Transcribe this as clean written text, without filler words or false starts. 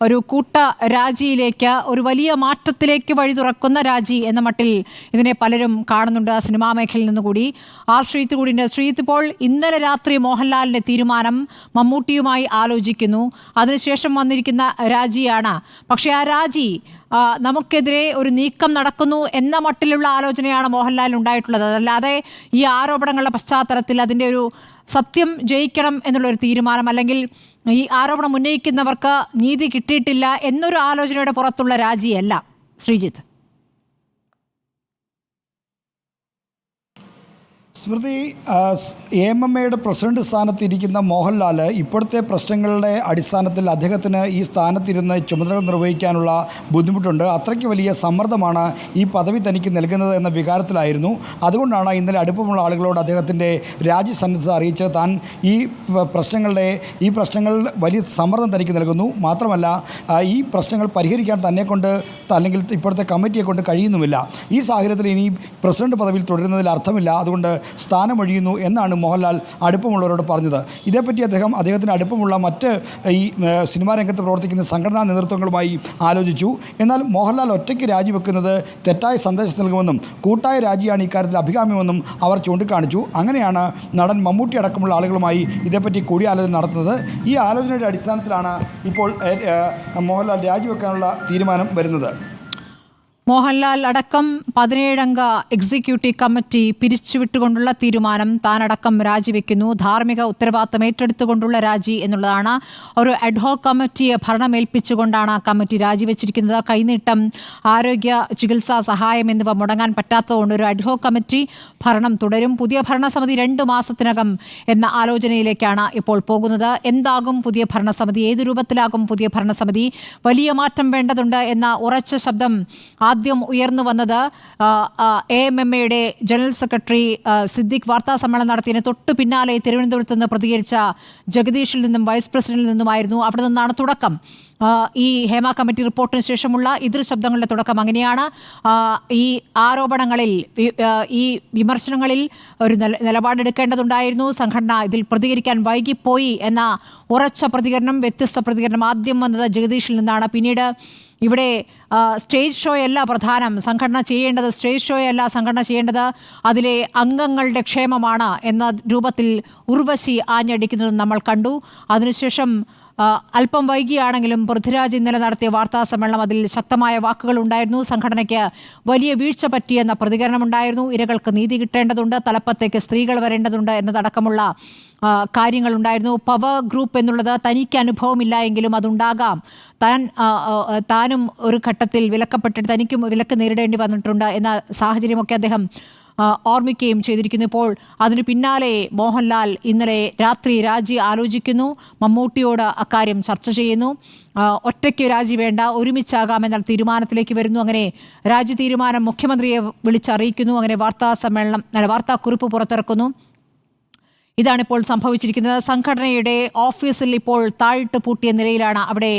ഒരു കൂട്ട രാജിയിലേക്ക്, ഒരു വലിയ മാറ്റത്തിലേക്ക് വഴി തുറക്കുന്ന രാജി എന്ന മട്ടിൽ ഇതിനെ പലരും കാണുന്നുണ്ട് സിനിമാ മേഖലയിൽ നിന്നുകൂടി. ശ്രീത്ത് കൂടിയുണ്ട്. ശ്രീത്ത്, ഇപ്പോൾ ഇന്നലെ രാത്രി മോഹൻലാലിൻ്റെ തീരുമാനം മമ്മൂട്ടിയുമായി ആലോചിക്കുന്നു, അതിനുശേഷം വന്നിരിക്കുന്ന രാജിയാണ്. പക്ഷേ ആ രാജി നമുക്കെതിരെ ഒരു നീക്കം നടക്കുന്നു എന്ന മട്ടിലുള്ള ആലോചനയാണ് മോഹൻലാലിന് ഉണ്ടായിട്ടുള്ളത്. അതല്ലാതെ ഈ ആരോപണങ്ങളുടെ പശ്ചാത്തലത്തിൽ അതിൻ്റെ ഒരു സത്യം ജയിക്കണം എന്നുള്ളൊരു തീരുമാനം, അല്ലെങ്കിൽ ഈ ആരോപണം ഉന്നയിക്കുന്നവർക്ക് നീതി കിട്ടിയിട്ടില്ല എന്നൊരു ആലോചനയുടെ പുറത്തുള്ള രാജിയല്ല. ശ്രീജിത്ത്. സ്മൃതി, AMMയുടെ പ്രസിഡന്റ് സ്ഥാനത്തിരിക്കുന്ന മോഹൻലാൽ ഇപ്പോഴത്തെ പ്രശ്നങ്ങളുടെ അടിസ്ഥാനത്തിൽ അദ്ദേഹത്തിന് ഈ സ്ഥാനത്തിരുന്ന് ചുമതല നിർവഹിക്കാനുള്ള ബുദ്ധിമുട്ടുണ്ട്. അത്രയ്ക്ക് വലിയ സമ്മർദ്ദമാണ് ഈ പദവി തനിക്ക് നൽകുന്നത് എന്ന വികാരത്തിലായിരുന്നു. അതുകൊണ്ടാണ് ഇന്നലെ അടുപ്പമുള്ള ആളുകളോട് അദ്ദേഹത്തിൻ്റെ രാജ്യസന്നദ്ധത അറിയിച്ച് താൻ ഈ പ്രശ്നങ്ങൾ വലിയ സമ്മർദ്ദം തനിക്ക് നൽകുന്നു, മാത്രമല്ല ഈ പ്രശ്നങ്ങൾ പരിഹരിക്കാൻ തന്നെക്കൊണ്ട് അല്ലെങ്കിൽ ഇപ്പോഴത്തെ കമ്മിറ്റിയെ കൊണ്ട് കഴിയുന്നുമില്ല. ഈ സാഹചര്യത്തിൽ ഇനി പ്രസിഡന്റ് പദവിയിൽ തുടരുന്നതിൽ അർത്ഥമില്ല, അതുകൊണ്ട് സ്ഥാനമൊഴിയുന്നു എന്നാണ് മോഹൻലാൽ അടുപ്പമുള്ളവരോട് പറഞ്ഞത്. ഇതേപ്പറ്റി അദ്ദേഹത്തിന് അടുപ്പമുള്ള മറ്റ് ഈ സിനിമാ രംഗത്ത് പ്രവർത്തിക്കുന്ന സംഘടനാ നേതൃത്വങ്ങളുമായി ആലോചിച്ചു. എന്നാൽ മോഹൻലാൽ ഒറ്റയ്ക്ക് രാജിവെക്കുന്നത് തെറ്റായ സന്ദേശം നൽകുമെന്നും കൂട്ടായ രാജിയാണ് ഇക്കാര്യത്തിൽ അഭികാമ്യമെന്നും അവർ ചൂണ്ടിക്കാണിച്ചു. അങ്ങനെയാണ് നടൻ മമ്മൂട്ടി അടക്കമുള്ള ആളുകളുമായി ഇതേപ്പറ്റി കൂടിയാലോചന നടത്തുന്നത്. ഈ ആലോചനയുടെ അടിസ്ഥാനത്തിലാണ് ഇപ്പോൾ മോഹൻലാൽ രാജിവെക്കാനുള്ള തീരുമാനം വരുന്നത്. മോഹൻലാൽ അടക്കം 17 അംഗ എക്സിക്യൂട്ടീവ് കമ്മിറ്റി പിരിച്ചുവിട്ടുകൊണ്ടുള്ള തീരുമാനം, താനടക്കം രാജിവെക്കുന്നു, ധാർമ്മിക ഉത്തരവാദിത്തം ഏറ്റെടുത്തുകൊണ്ടുള്ള രാജി എന്നുള്ളതാണ്. ഒരു അഡ്ഹോക് കമ്മിറ്റിയെ ഭരണമേൽപ്പിച്ചുകൊണ്ടാണ് ആ കമ്മിറ്റി രാജിവെച്ചിരിക്കുന്നത്. കൈനീട്ടം, ആരോഗ്യ ചികിത്സാ സഹായം എന്നിവ മുടങ്ങാൻ പറ്റാത്തതുകൊണ്ട് ഒരു അഡ്ഹോക് കമ്മിറ്റി ഭരണം തുടരും. പുതിയ ഭരണസമിതി 2 മാസത്തിനകം എന്ന ആലോചനയിലേക്കാണ് ഇപ്പോൾ പോകുന്നത്. എന്താകും പുതിയ ഭരണസമിതി? ഏത് രൂപത്തിലാകും പുതിയ ഭരണസമിതി? വലിയ മാറ്റം വേണ്ടതുണ്ട് എന്ന ഉറച്ച ശബ്ദം ആദ്യം ഉയർന്നു വന്നത് AMMയുടെ ജനറൽ സെക്രട്ടറി സിദ്ദിഖ് വാർത്താ സമ്മേളനം നടത്തിയതിന് തൊട്ടു പിന്നാലെ തിരുവനന്തപുരത്ത് നിന്ന് പ്രതികരിച്ച ജഗദീഷിൽ നിന്നും വൈസ് പ്രസിഡന്റിൽ നിന്നുമായിരുന്നു. അവിടെ നിന്നാണ് തുടക്കം. ഈ ഹേമ കമ്മിറ്റി റിപ്പോർട്ടിന് ശേഷമുള്ള എതിർ ശബ്ദങ്ങളുടെ തുടക്കം അങ്ങനെയാണ്. ഈ ആരോപണങ്ങളിൽ, ഈ വിമർശനങ്ങളിൽ ഒരു നിലപാടെടുക്കേണ്ടതുണ്ടായിരുന്നു. സംഘടന ഇതിൽ പ്രതികരിക്കാൻ വൈകിപ്പോയി എന്ന ഉറച്ച പ്രതികരണം, വ്യത്യസ്ത പ്രതികരണം ആദ്യം വന്നത് ജഗദീഷിൽ നിന്നാണ്. പിന്നീട് ഇവിടെ സ്റ്റേജ് ഷോയല്ല പ്രധാനം, സംഘടന ചെയ്യേണ്ടത് സ്റ്റേജ് ഷോയല്ല, സംഘടന ചെയ്യേണ്ടത് അതിലെ അംഗങ്ങളുടെ ക്ഷേമമാണ് എന്ന രൂപത്തിൽ ഉർവശി ആഞ്ഞടിക്കുന്നത് നമ്മൾ കണ്ടു. അതിനുശേഷം അല്പം വൈകിയാണെങ്കിലും പൃഥ്വിരാജ് ഇന്നലെ നടത്തിയ വാർത്താ സമ്മേളനം, അതിൽ ശക്തമായ വാക്കുകളുണ്ടായിരുന്നു. സംഘടനയ്ക്ക് വലിയ വീഴ്ച പറ്റിയെന്ന പ്രതികരണമുണ്ടായിരുന്നു. ഇരകൾക്ക് നീതി കിട്ടേണ്ടതുണ്ട്, തലപ്പത്തേക്ക് സ്ത്രീകൾ വരേണ്ടതുണ്ട് എന്നതടക്കമുള്ള കാര്യങ്ങളുണ്ടായിരുന്നു. പവർ ഗ്രൂപ്പ് എന്നുള്ളത് തനിക്ക് അനുഭവമില്ല എങ്കിലും അതുണ്ടാകാം, താനും ഒരു ഘട്ടത്തിൽ വിലക്കപ്പെട്ടിട്ട് തനിക്കും വിലക്ക് നേരിടേണ്ടി വന്നിട്ടുണ്ട് എന്ന സാഹചര്യമൊക്കെ അദ്ദേഹം ഓർമ്മിക്കുകയും ചെയ്തിരിക്കുന്നു. ഇപ്പോൾ അതിനു പിന്നാലെ മോഹൻലാൽ ഇന്നലെ രാത്രി രാജി ആലോചിക്കുന്നു, മമ്മൂട്ടിയോട് അക്കാര്യം ചർച്ച ചെയ്യുന്നു. ഒറ്റയ്ക്ക് രാജി വേണ്ട, ഒരുമിച്ചാകാമെന്ന തീരുമാനത്തിലേക്ക് വരുന്നു. അങ്ങനെ രാജി തീരുമാനം മുഖ്യമന്ത്രിയെ വിളിച്ചറിയിക്കുന്നു. അങ്ങനെ വാർത്താക്കുറിപ്പ് പുറത്തിറക്കുന്നു. ഇതാണിപ്പോൾ സംഭവിച്ചിരിക്കുന്നത്. സംഘടനയുടെ ഓഫീസിൽ ഇപ്പോൾ താഴിട്ട് പൂട്ടിയ നിലയിലാണ് അവിടെ